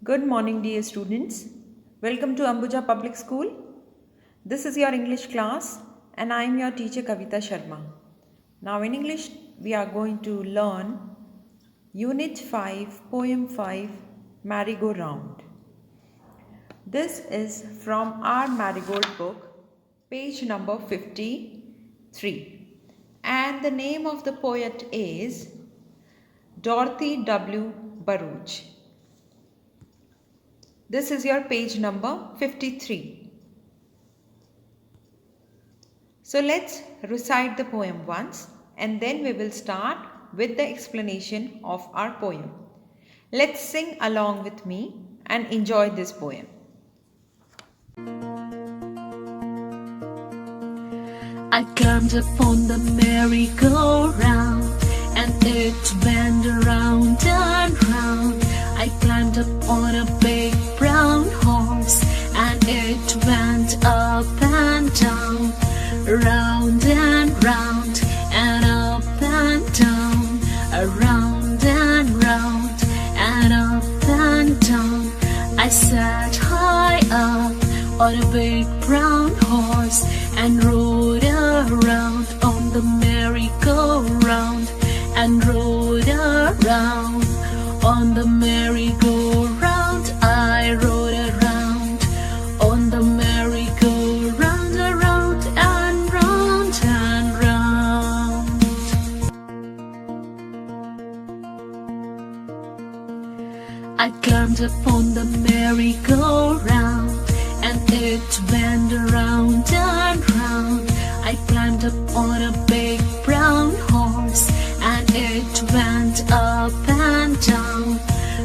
Good morning, dear students. Welcome to Ambuja Public School. This is your English class, and I am your teacher Kavita Sharma. Now, in English, we are going to learn Unit 5, Poem 5, Merry-Go-Round. This is from our Marigold book, page number 53. And the name of the poet is Dorothy W. Baruch. This is your page number 53. So let's recite the poem once and then we will start with the explanation of our poem. Let's sing along with me and enjoy this poem. I climbed upon the merry-go-round and it went around and round. I climbed up on a big brown horse and it went up and down, round and round and up and down, around and round and up and down. I sat high up on a big brown horse and rode around on the merry-go-round and rode around on the merry-go-round. I rode around on the merry-go-round, around and round and round. I climbed upon the merry-go-round and it went around and round. I climbed up on a big brown horse and it went up and down,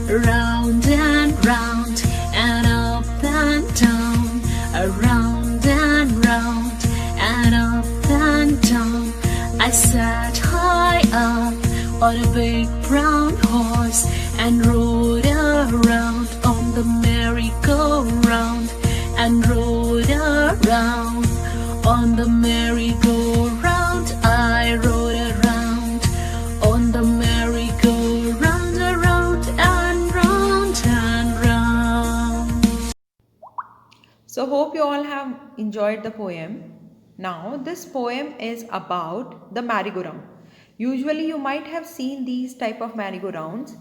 round and round and up and down, around and round and up and down. I sat high up on a big brown horse and rode around on the merry-go-round and rode around on the merry-go-round. I rode around on the merry-go-round, around and round and round. So hope you all have enjoyed the poem. Now this poem is about the merry-go-round. Usually you might have seen these type of merry-go-rounds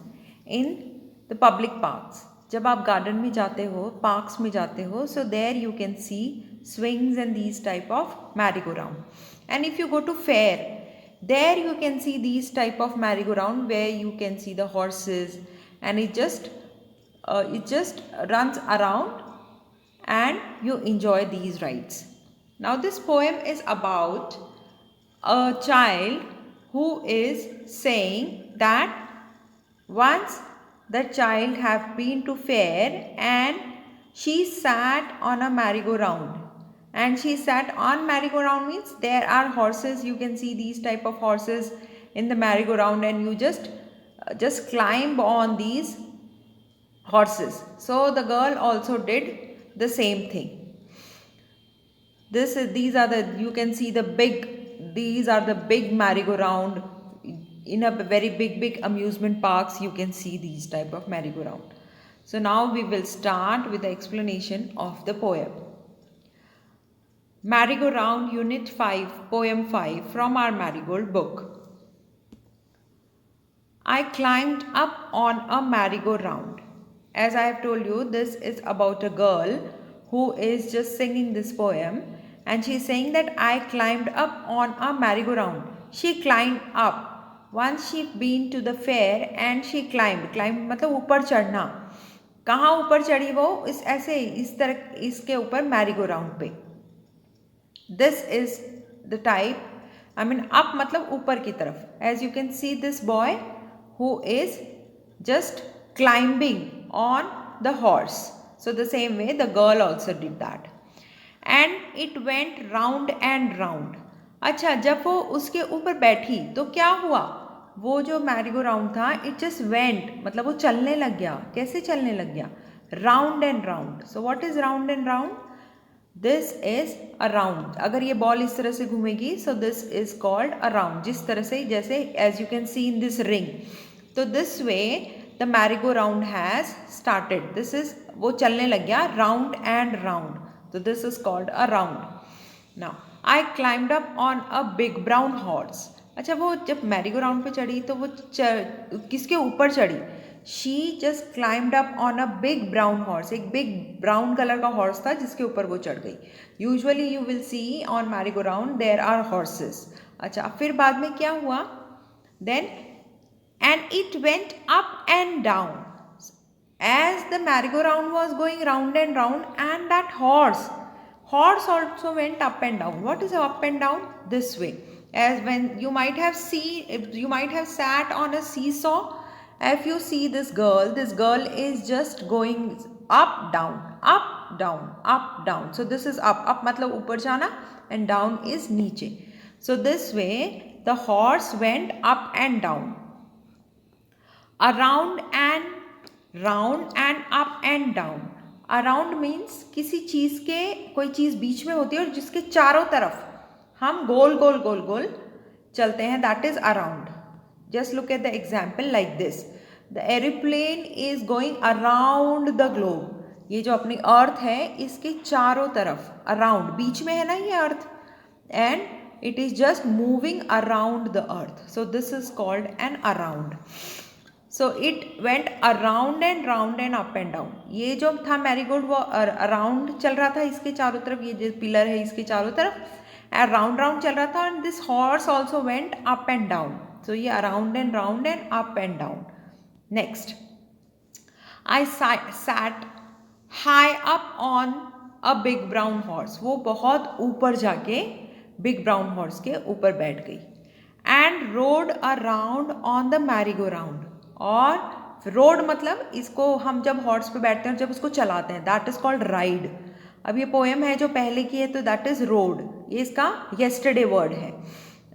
in the public parks. जब आप garden में जाते हो, parks में जाते हो, so there you can see swings and these type of merry-go-round. And if you go to fair, there you can see these type of merry-go-round where you can see the horses and it just runs around and you enjoy these rides. Now this poem is about a child who is saying that once the child have been to fair and she sat on a merry-go-round. And she sat on merry-go-round means there are horses. You can see these type of horses in the merry-go-round and you just climb on these horses. So the girl also did the same thing. These are the big merry-go-round. In a very big amusement parks you can see these type of merry-go-round. So now we will start with the explanation of the poem. Merry-go-round, Unit 5, Poem 5 from our Marigold book. I climbed up on a merry-go-round. As I have told you, this is about a girl who is just singing this poem and she is saying that I climbed up on a merry-go-round. She climbed up. Once she been to the fair and she climbed मतलब ऊपर चढ़ना. कहाँ ऊपर चढ़ी वो? इस तरह इसके ऊपर merry-go-round पे. This is the type, up मतलब ऊपर की तरफ. As you can see this boy who is just climbing on the horse. So the same way the girl also did that. And it went round and round. अच्छा, जब वो उसके ऊपर बैठी तो क्या हुआ? वो जो मैरी-गो-राउंड था इट जस्ट वेंट मतलब वो चलने लग गया. कैसे चलने लग गया? Round and round. So what is round and round? This is a round. अगर ये बॉल इस तरह से घूमेगी so this is called a round. जिस तरह से जैसे as you can see in this ring. तो this way the merry go round has started. This is, वो चलने लग गया राउंड एंड राउंड. तो this is called a round. Now I climbed up on a big brown horse. अच्छा, वो जब merry-go round पे चढ़ी तो वो किसके ऊपर चढ़ी? She just climbed up on a big brown horse. एक बिग ब्राउन कलर का हॉर्स था जिसके ऊपर वो चढ़ गई. Usually you will see on merry go round there are horses. अच्छा, फिर बाद में क्या हुआ? Then and it went up and down as the merry-go-round was going round and round, and that horse also went up and down. What is up and down? This way. As when you might have sat on a seesaw. If you see this girl is just going up down, up down, up down. So this is up मतलब ऊपर जाना, and down is नीचे. So this way the horse went up and down. Around and round and up and down. Around means किसी चीज़ के, कोई चीज़ बीच में होती है और जिसके चारों तरफ हम गोल गोल गोल गोल चलते हैं. That is around. Just look at the example like this. The aeroplane is going around the globe. ये जो अपनी अर्थ है इसके चारों तरफ अराउंड, बीच में है ना ये अर्थ, and it is just moving around the earth. So this is called an around. So it went around and up and down. ये जो था मैरीगोल्ड वो अराउंड चल रहा था इसके चारों तरफ, ये जो पिलर है इसके चारों तरफ राउंड राउंड चल रहा था. And this horse also went up and down. So ये around and up and down. Next, I sat high up on a big brown horse. वो बहुत ऊपर जाके बिग ब्राउन हॉर्स के ऊपर बैठ गई. And road around on the merry go round. और रोड मतलब इसको हम जब हॉर्स पे बैठते हैं, जब उसको चलाते हैं, दैट इज कॉल्ड राइड. अब ये पोएम है जो पहले की है तो दैट इज रोड. ये इसका येस्टरडे वर्ड है.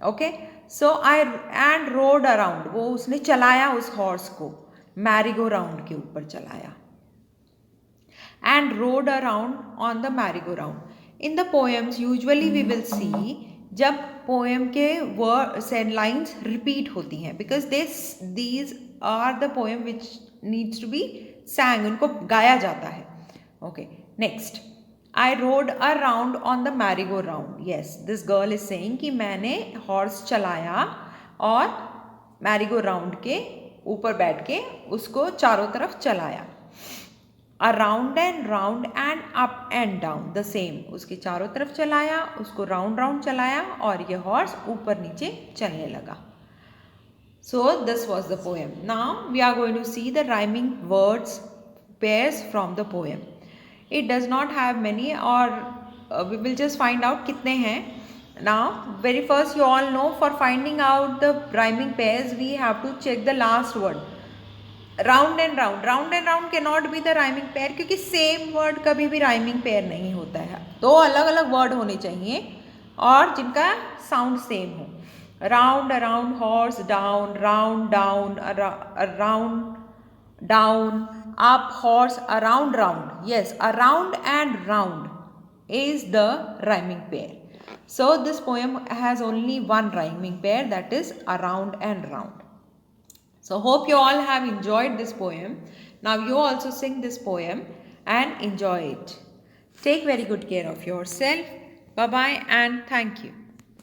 Okay, so I and road around. वो उसने चलाया उस हॉर्स को, मैरीगो राउंड के ऊपर चलाया. And road around on the merry go round. In the poems usually we will see जब poem के word lines repeat होती हैं, because these are the poem which needs to be sang. उनको गाया जाता है. Okay, next, I rode around on the merry-go-round. Yes, this girl is saying कि मैंने horse चलाया और merry-go-round के ऊपर बैठ के उसको चारों तरफ चलाया. Around and round and up and down the same. उसके चारों तरफ चलाया, उसको राउंड राउंड चलाया और ये हॉर्स ऊपर नीचे चलने लगा. So this was the poem. Now we are going to see the rhyming words pairs from the poem. It does not have many, और we will just find out कितने हैं. Now very first, you all know, for finding out the rhyming pairs we have to check the last word. Round and round के not be the rhyming pair, क्योंकि same word कभी भी rhyming pair नहीं होता है. दो अलग अलग वर्ड होने चाहिए और जिनका साउंड सेम हो. Round around, horse, down, round down, around down, up, horse, around round. Yes, around and round is the rhyming pair. So this poem has only one rhyming pair, that is around and round. So hope you all have enjoyed this poem. Now you also sing this poem and enjoy it. Take very good care of yourself. Bye bye and thank you.